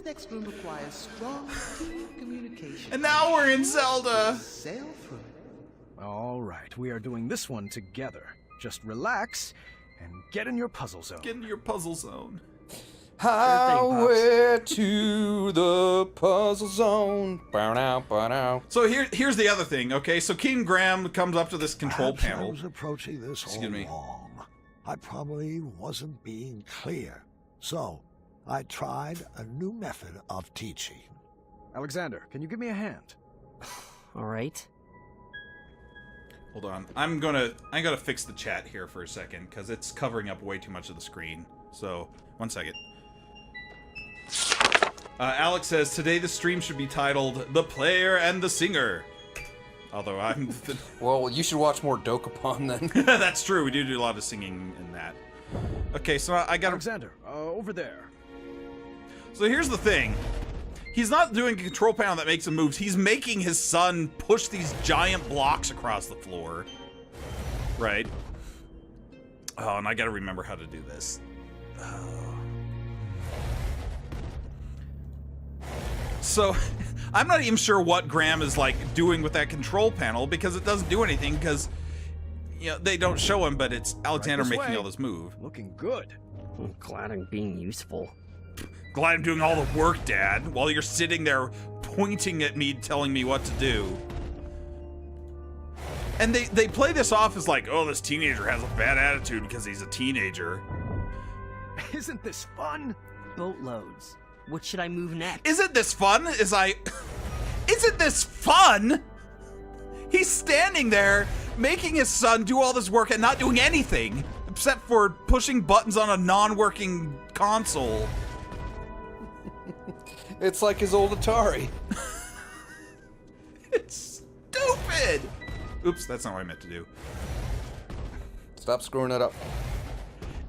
next room requires strong team communication. And now we're in Zelda. Sail through it. All right, we are doing this one together. Just relax and get in your puzzle zone. Get into your puzzle zone. Highway to the puzzle zone. Bow-now. So here's the other thing, okay? So King Graham comes up to this control Perhaps panel. I was approaching this all wrong. I probably wasn't being clear. So, I tried a new method of teaching. Alexander, can you give me a hand? All right. Hold on. I'm gonna fix the chat here for a second, because it's covering up way too much of the screen. So, 1 second. Alex says, today the stream should be titled The Player and the Singer. Although I'm... Well, you should watch more Dokapon then. That's true, we do a lot of singing in that. Okay, so I got... Alexander, over there. So here's the thing. He's not doing a control panel that makes him move. He's making his son push these giant blocks across the floor. Right? Oh, and I gotta remember how to do this. So, I'm not even sure what Graham is, like, doing with that control panel, because it doesn't do anything, because, you know, they don't show him, but it's Alexander making all this move. Looking good. I'm glad I'm being useful. Glad I'm doing all the work, Dad, while you're sitting there pointing at me, telling me what to do. And they play this off as like, oh, this teenager has a bad attitude because he's a teenager. Isn't this fun? Boatloads. What should I move next? Isn't this fun? Isn't this fun? He's standing there making his son do all this work and not doing anything except for pushing buttons on a non-working console. It's like his old Atari. It's stupid. Oops, that's not what I meant to do. Stop screwing it up.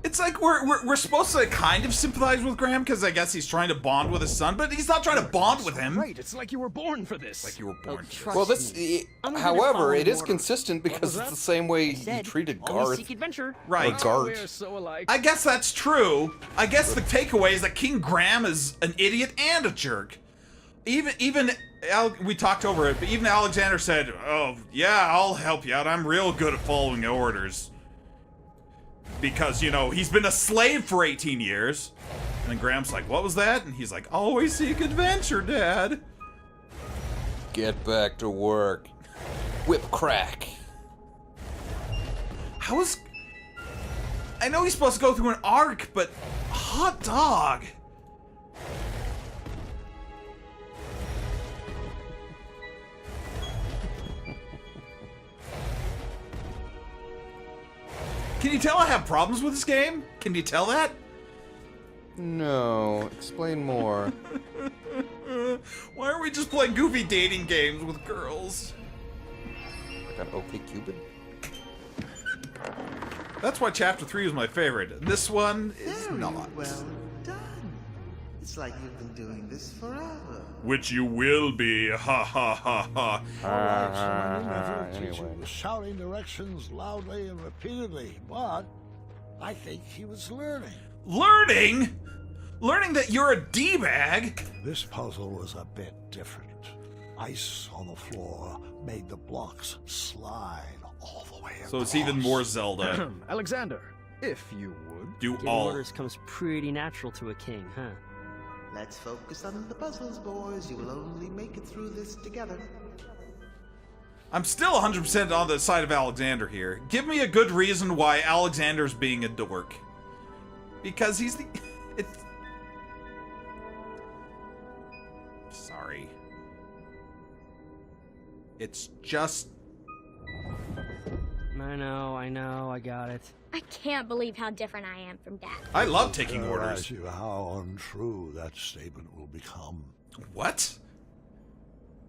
It's like we're supposed to kind of sympathize with Graham because I guess he's trying to bond with his son, but he's not trying to bond with him. Right, it's like you were born for this. Like you were born for Well, this. however, it is consistent because it's the same way he treated Garth. Seek adventure. Right. Or Gart. We're so alike. I guess that's true. I guess the takeaway is that King Graham is an idiot and a jerk. We talked over it, but even Alexander said, "Oh yeah, I'll help you out. I'm real good at following orders." Because, you know, he's been a slave for 18 years. And then Graham's like, what was that? And he's like, always seek adventure, Dad. Get back to work. Whip crack. How is... I know he's supposed to go through an arc, but... Hot dog. Can you tell I have problems with this game? Can you tell that? No, explain more. Why aren't we just playing goofy dating games with girls? Like on OkCupid? That's why Chapter 3 was my favorite. This one is Very not. well done. It's like you've been doing this forever. Which you will be, ha ha ha ha. Alright, so my new method of anyway. teaching was shouting directions loudly and repeatedly, but I think he was learning. Learning? Learning that you're a D-bag? This puzzle was a bit different. Ice on the floor made the blocks slide all the way across. So it's even more Zelda. Alexander, if you would. Do Giving all. orders comes pretty natural to a king, huh? Let's focus on the puzzles, boys. You will only make it through this together. I'm still 100% on the side of Alexander here. Give me a good reason why Alexander's being a dork. Because he's the... It's... Sorry. It's just... I know, I got it. I can't believe how different I am from Dad. I love taking orders. Realize you how untrue that statement will become. What?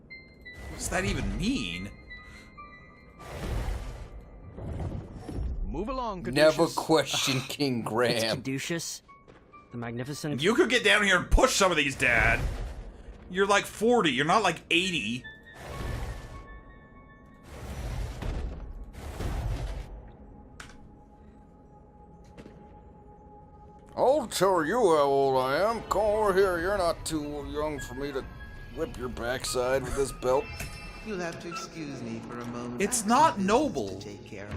What does that even mean? Move along, Caduceus. Never question King It's Graham. Caduceus, the magnificent. You could get down here and push some of these, Dad. You're like 40. You're not like 80. I'll tell you how old I am. Come over here. You're not too young for me to whip your backside with this belt. You'll have to excuse me for a moment. It's I have not some business noble. to take care of.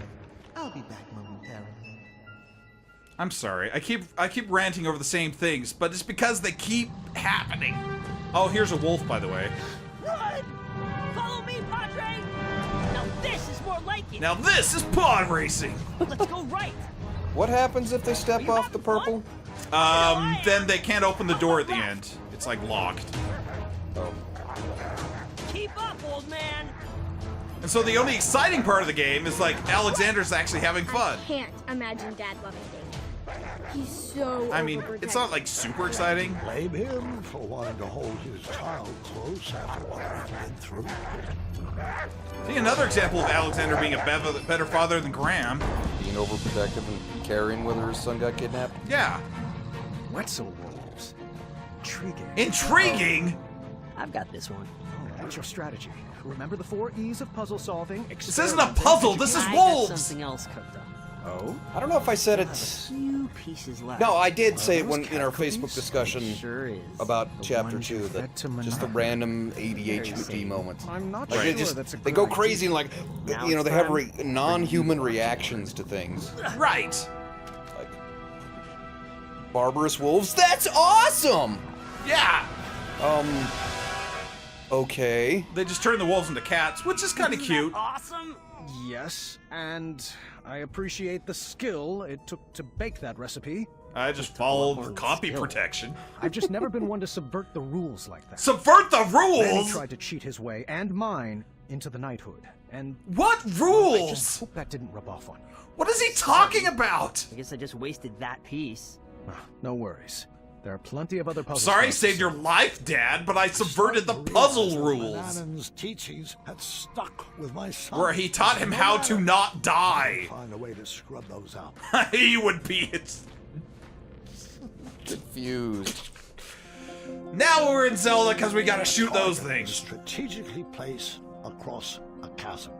I'll be back momentarily. I'm sorry. I keep ranting over the same things, but it's because they keep happening. Oh, here's a wolf, by the way. Run! Follow me, Padre! Now this is more like it! Now this is pod racing. Let's go right! What happens if they step off the purple? Then they can't open the door at the end. It's like locked. Oh. Keep up, old man! And so the only exciting part of the game is like Alexander's actually having fun. I can't imagine Dad loving danger. He's so I mean, it's not like super exciting. Blame him for wanting to hold his child close after what we've been through. I think another example of Alexander being a better father than Graham. Being overprotective and carrying whether his son got kidnapped. Yeah. Wetzel wolves. Intriguing. Intriguing? I've got this one. Oh, what's your strategy? Remember the 4 E's of puzzle solving? This isn't a puzzle, this is I got wolves! something else cooked up. Oh? I don't know if I said A it. few pieces left. No, I did say it those when in our cat cookies? Facebook discussion Sure is. about The chapter ones you 2, fed to just the Manana. random Very ADHD safe. moments. I'm not Like sure they that's a they good go idea. crazy and like, Now you know, it's they have time. non-human reactions to things. Right. Like barbarous wolves. That's awesome. Yeah. Okay. They just turn the wolves into cats, which is kind of cute. Awesome! Yes, and I appreciate the skill it took to bake that recipe. I just followed more copy skill. protection. I've just never been one to subvert the rules like that. Subvert the Manny rules? tried to cheat his way, and mine, into the knighthood. And What I just rules? hope that didn't rub off on you. What is he talking about? I guess I just wasted that piece. No worries. There are plenty of other puzzles. Sorry I for us to saved your solve. life, Dad, but I subverted the Realized puzzle that rules. Manannan's teachings had stuck with my son. Where he taught him No how matter- to not die. Find a way to scrub those out. He would be. Confused. Now we're in Zelda because we gotta shoot those Target was things. strategically placed across a chasm.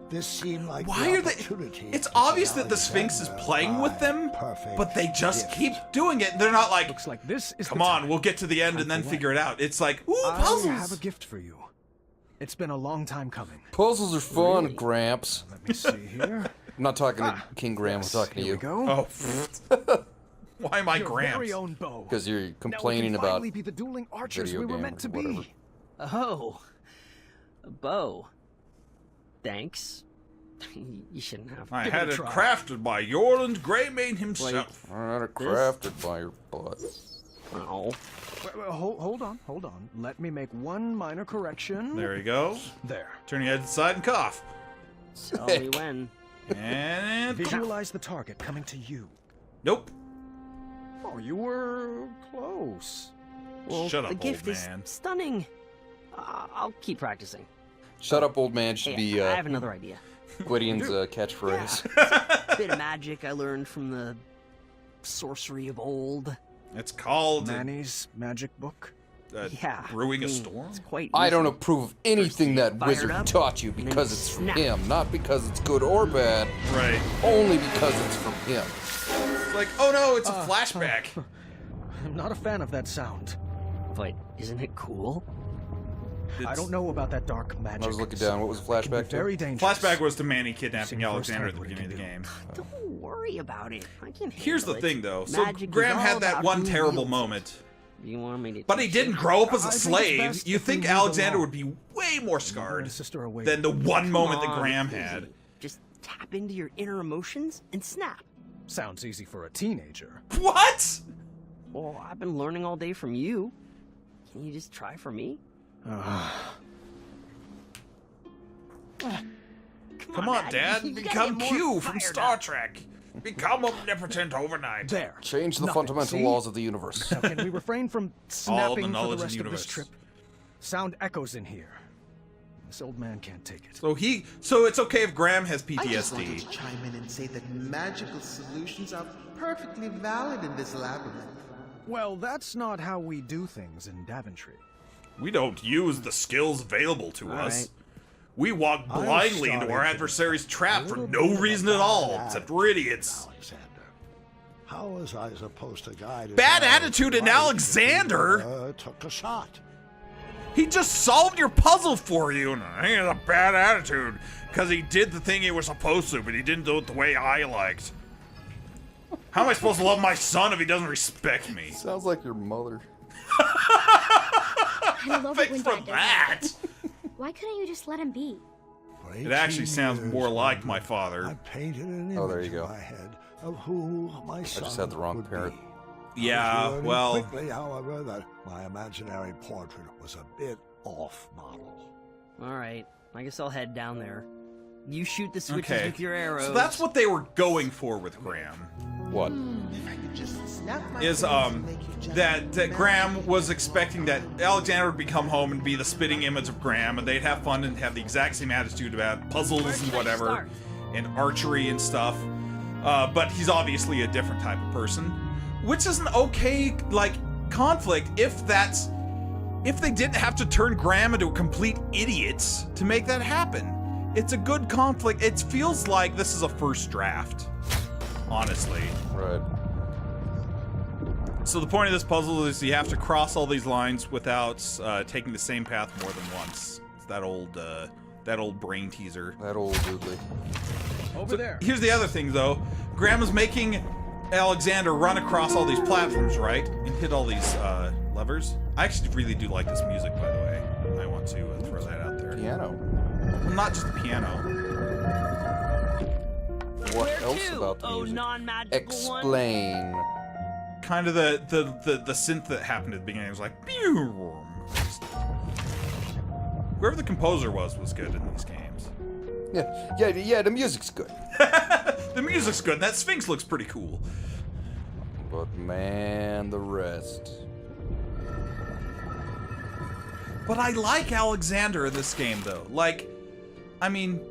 This seemed like Why the are they? opportunity It's to obvious give that the Sphinx is Alexander playing with my them, perfect but they just gift. keep doing it. They're not like, Looks like this is come the on, time. we'll get to the end Time and then for figure it out. It's like, ooh, I have a puzzles. gift for you. It's been a long time coming. Puzzles are fun, Gramps. Let me see here. I'm not talking to King Graham. Yes, I'm talking to here you. we go. Oh, why am I Your Gramps? very own bow. Because you're Now we complaining can about finally be the dueling archers video we were game meant or to whatever. be. Oh. A bow. Thanks. You shouldn't have. I Give had it a it try. crafted by Yorland Greymane himself. I had it crafted by your butt. Oh. Well, hold on. Let me make one minor correction. There you go. There. Turn your head to the side and cough. Tell me when. And Visualize the target coming to you. nope. Oh, you were close. Well, Shut up, the gift old is man. stunning. I'll keep practicing. Shut up, old man should Hey, be I have another idea. Gwydion's catchphrase. Bit of magic I learned from the sorcery of old. It's called Manny's magic book. Yeah. Brewing a I mean, Storm. It's quite I don't easy. approve of anything that Fired wizard up, taught you and then because it's from snap. him, not because it's good or bad, Right. only because it's from him. It's like, oh no, it's a flashback. I'm not a fan of that sound. But isn't it cool? I don't know about that dark magic. I was looking down. What was the It can be flashback to? very dangerous. Flashback was to Manny kidnapping Seen Alexander at firsthand the what it beginning of the game. can Don't worry about it. I can Here's the handle it. thing, though. So Magic is Graham all had that about one who terrible wields it. moment, You want me to but he teach didn't you? grow up as I a think it's slave. best You if we think leave it Alexander alone. would be way more My scarred sister away. than the one moment that Come on, Graham easy. had. Just tap into your inner emotions and snap. Sounds easy for a teenager. What? Well, I've been learning all day from you. Can you just try for me? Come on, Dad. You gotta Become get more Q from fired Star up. Trek. Become omnipotent overnight. There. Change the Nothing, fundamental see? laws of the universe. Now, can we refrain from snapping for knowledge the in rest the of this universe. trip? Sound echoes in here. This old man can't take it. So it's okay if Graham has I just wanted PTSD. to chime in and say that magical solutions are perfectly valid in this labyrinth. Well, that's not how we do things in Daventry. We don't use the skills available to All us. right. We walk blindly into our adversary's trap for no reason at all, except we're idiots. Alexander. How was I supposed to guide his Bad arrows attitude in right if he Alexander? never took a shot. He just solved your puzzle for you, and he has a bad attitude because he did the thing he was supposed to, but he didn't do it the way I liked. How am I supposed to love my son if he doesn't respect me? Sounds like your mother. I love it when Thanks for Dad does that. Why couldn't you just let him be? For It actually 18 sounds years, more like Margaret, my father. I painted an image Oh, there you go. in my head of who my son just had the wrong would parent. be. Yeah, I was learning well, quickly, however, that my imaginary portrait was a bit off model. Alright, I guess I'll head down there. You shoot the switches okay. with your arrows. So that's what they were going for with Graham. What? If I could just snap my Is fingers and make you jump that Graham was expecting that Alexander would come home and be the spitting image of Graham, and they'd have fun and have the exact same attitude about puzzles Where and should I whatever, start? and archery and stuff. But he's obviously a different type of person, which is an okay like conflict if they didn't have to turn Graham into a complete idiot to make that happen. It's a good conflict. It feels like this is a first draft, honestly. Right. So the point of this puzzle is you have to cross all these lines without taking the same path more than once. It's that old brain teaser. That old doodly. Over there. Here's the other thing, though. Graham is making Alexander run across all these platforms, right? And hit all these levers. I actually really do like this music, by the way. I want to throw that out there. Piano. Well, not just the piano. What Where else to? about the Oh, music? non-magical one? Explain. Kind of the synth that happened at the beginning. It was like, pew. Whoever the composer was good in these games. Yeah, the music's good. The music's good, and that Sphinx looks pretty cool. But man, the rest. But I like Alexander in this game, though. Like, I mean,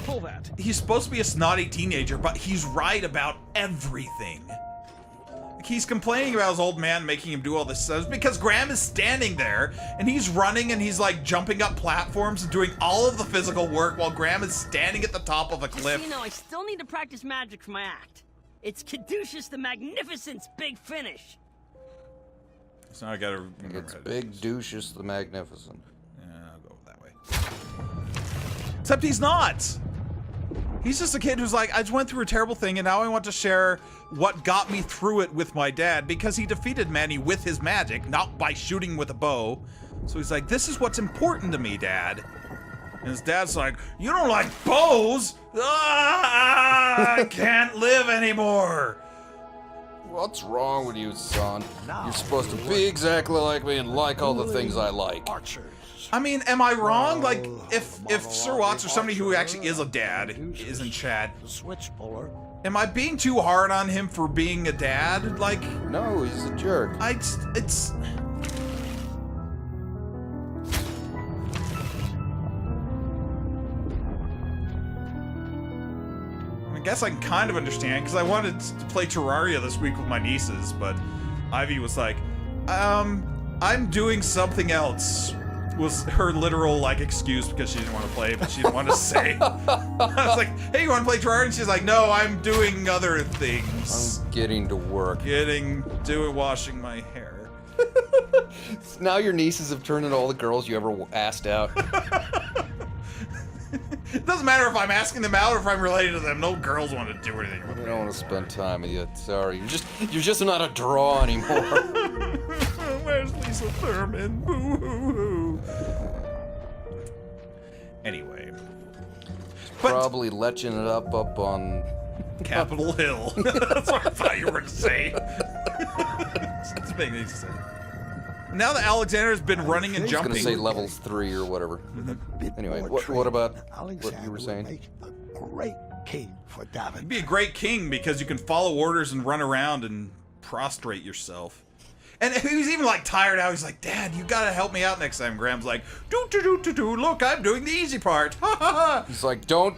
Pull that. he's supposed to be a snotty teenager, but he's right about everything. Like, he's complaining about his old man making him do all this stuff because Graham is standing there, and he's running, and he's, like, jumping up platforms and doing all of the physical work while Graham is standing at the top of a cliff. You know, I still need to practice magic for my act. It's Caduceus the Magnificent's big finish. So now I gotta remember It's how to Big do this. Douches the Magnificent. Yeah, I'll go that way. Except he's not. He's just a kid who's like, I just went through a terrible thing, and now I want to share what got me through it with my dad, because he defeated Manny with his magic, not by shooting with a bow. So he's like, this is what's important to me, Dad. And his dad's like, you don't like bows? Ah, I can't live anymore. What's wrong with you, son? Now You're supposed to be exactly like me and like all the things I like. Archers. I mean, am I wrong? Like, Well, if Sir Watts or somebody who actually is a dad is in chat, The switch puller. am I being too hard on him for being a dad? Like, No, he's a jerk. it's... I guess I can kind of understand, because I wanted to play Terraria this week with my nieces, but Ivy was like, I'm doing something else, was her literal, like, excuse, because she didn't want to play, but she didn't want to say. I was like, hey, you want to play Terraria? And she's like, no, I'm doing other things. I'm getting to work. Washing my hair. Now your nieces have turned into all the girls you ever asked out. It doesn't matter if I'm asking them out or if I'm related to them. No girls want to do anything with They me. don't want to spend time with you. Sorry, you're just not a draw anymore. Where's Lisa Thurman? Boo-hoo-hoo. Anyway. But Probably leching it up on. Capitol Hill. That's what I thought you were going to say. It's making any sense. Now that Alexander's been running and I was gonna jumping. say levels 3 or whatever. Bit Anyway, more what training, about Alexander what you were would saying? make a great king for David. You'd be a great king because you can follow orders and run around and prostrate yourself. And he was even like tired out. He's like, Dad, you gotta help me out next time. Graham's like, do. Look, I'm doing the easy part. Ha ha ha. He's like, don't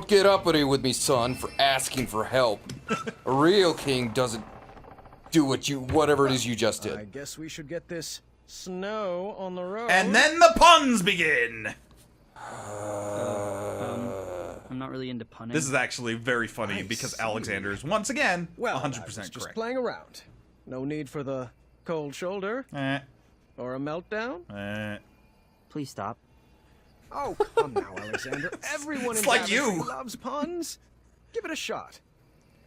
get uppity with me, son, for asking for help. A real king doesn't do whatever it is you just I did. guess we should get this snow on the road. And then the puns begin. I'm not not really into punning. This is actually very funny I because see. Alexander is once again Well, 100% I was just correct. playing around. No need for the cold shoulder or a meltdown. Please stop. Oh, come now, Alexander. Everyone It's in like Daventry you. loves puns. Give it a shot.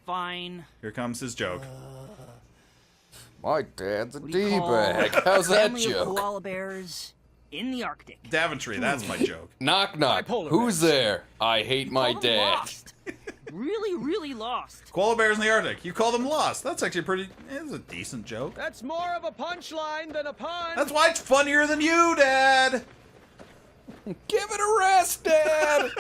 Fine. Here comes his joke. My dad's a What do you call D-bag. How's that family of joke? koala bears in the Arctic. Daventry, that's my joke. Knock knock. Bipolar Who's bears. there? I hate my Call them dad. Lost. Really, really lost. Koala bears in the Arctic. You call them lost. That's actually pretty. It's a decent joke. That's more of a punchline than a pun. That's why it's funnier than you, Dad. Give it a rest, Dad.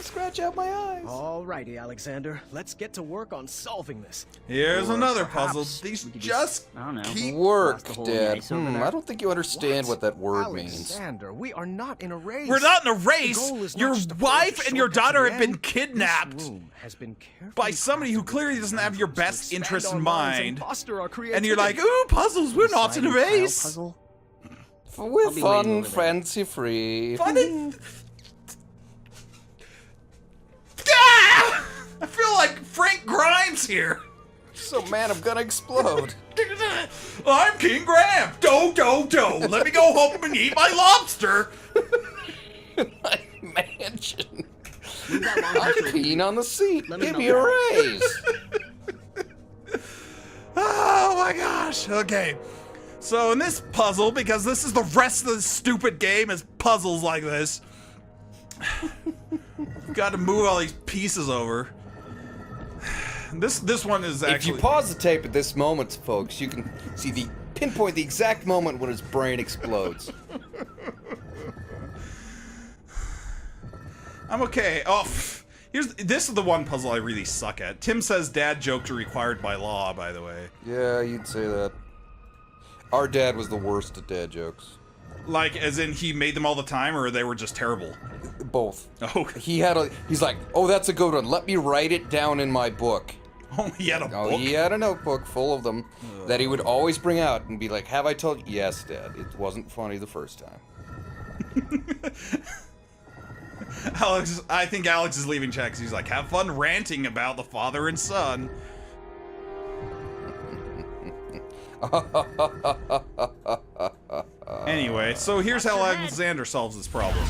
Scratch out my eyes. Alrighty, Alexander. Let's get to work on solving this. Here's another perhaps puzzle. These we could just I don't know. keep. Work, Lost the whole Dad. race over there. I don't think you understand what that word means. Alexander, we are not in a race. We're not in a The race. goal is not Your just to wife forge a and your shortcut to daughter the have been end. kidnapped This room has been carefully by somebody who crafted clearly doesn't have your to best expand interests our in minds and mind. foster our And you're like, creativity. ooh, puzzles. We're not in a Sliding tile race. puzzle? We're I'll be waiting fun, over there. fancy free. Funny. Ah! I feel like Frank Grimes here. So man, I'm gonna explode. I'm King Graham. Do. Let me go home and eat my lobster. My mansion. Move that long I'm picture. peeing on the seat. Let me Give know me a that. raise. Oh my gosh. Okay. So in this puzzle, because this is the rest of the stupid game, is puzzles like this. Got to move all these pieces over. This one is If actually. you pause the tape at this moment, folks, you can see the pinpoint the exact moment when his brain explodes. I'm okay. Oh, this is the one puzzle I really suck at. Tim says dad jokes are required by law, by the way. Yeah, you'd say that. Our dad was the worst at dad jokes. Like, as in he made them all the time, or they were just terrible? Both. Oh, He's like, oh, that's a good one. Let me write it down in my book. oh, he had a Oh, book? he had a notebook full of them that he would always bring out and be like, have I told you? Yes, Dad. It wasn't funny the first time. Alex, I think Alex is leaving chat 'cause he's like, have fun ranting about the father and son. Anyway, so here's how Alexander solves this problem.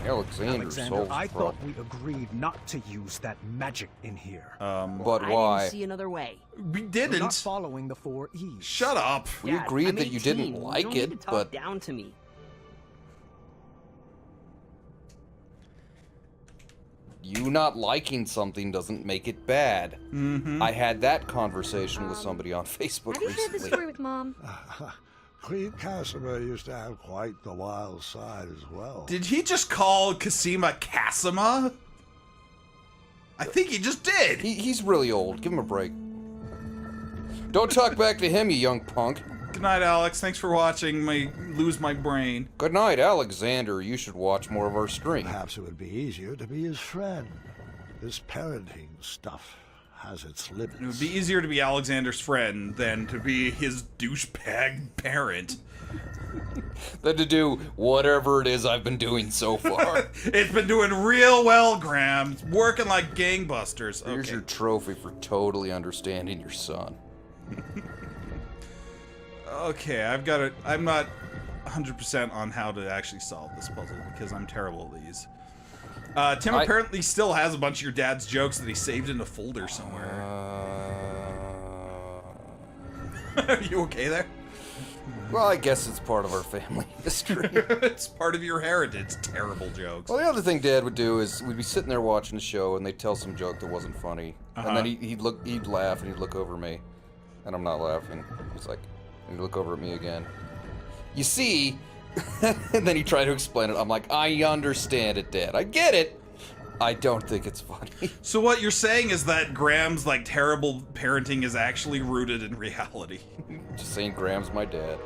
Alexander solves I the thought problem. we agreed not to use that magic in here. But I why? didn't see another way. We We're not didn't. following the 4 E's. Shut up. We Dad, agreed I'm that you 18. didn't like don't need to it, talk but down to me. you not liking something doesn't make it bad. Mm-hmm. I had that conversation with somebody on Facebook Have you heard the recently. story with Mom? Queen Casimir used to have quite the wild side as well. Did he just call Casima Cassima? I think he just did. He's really old. Give him a break. Don't talk back to him, you young punk. Good night, Alex. Thanks for watching me lose my brain. Good night, Alexander. You should watch more of our stream. Perhaps it would be easier to be his friend. This parenting stuff has its limits. It would be easier to be Alexander's friend than to be his douchebag parent. Than to do whatever it is I've been doing so far. It's been doing real well, Graham. It's working like gangbusters. Here's Okay. your trophy for totally understanding your son. Okay, I've got it. I'm not 100% on how to actually solve this puzzle because I'm terrible at these. Tim apparently still has a bunch of your dad's jokes that he saved in a folder somewhere. Are you okay there? Well, I guess it's part of our family history. It's part of your heritage. Terrible jokes. Well, the other thing Dad would do is we'd be sitting there watching the show, and they'd tell some joke that wasn't funny, and then he'd laugh, and he'd look over me, and I'm not laughing. He's like, and he'd look over at me again. You see, and then he'd try to explain it. I'm like, I understand it, Dad. I get it. I don't think it's funny. So what you're saying is that Graham's like terrible parenting is actually rooted in reality. Just saying, Graham's my dad.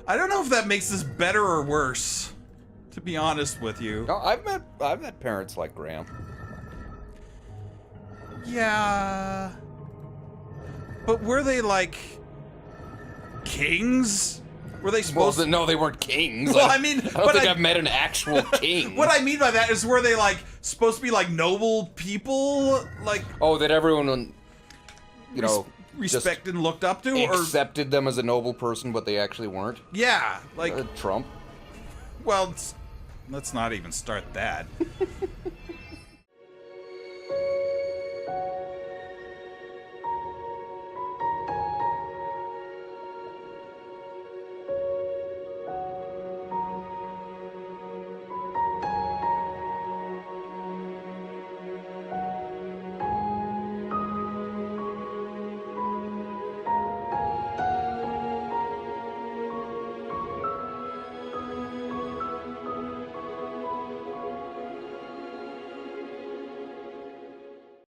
I don't know if that makes this better or worse, to be honest with you. No, I've met parents like Graham. Yeah. But were they like kings? Were they supposed to? No, they weren't kings. Well, I mean, I don't think I've met an actual king. What I mean by that is, were they like supposed to be like noble people, like that everyone, you know, respected and looked up to, or accepted them as a noble person, but they actually weren't. Yeah, like Trump. Well, let's not even start that.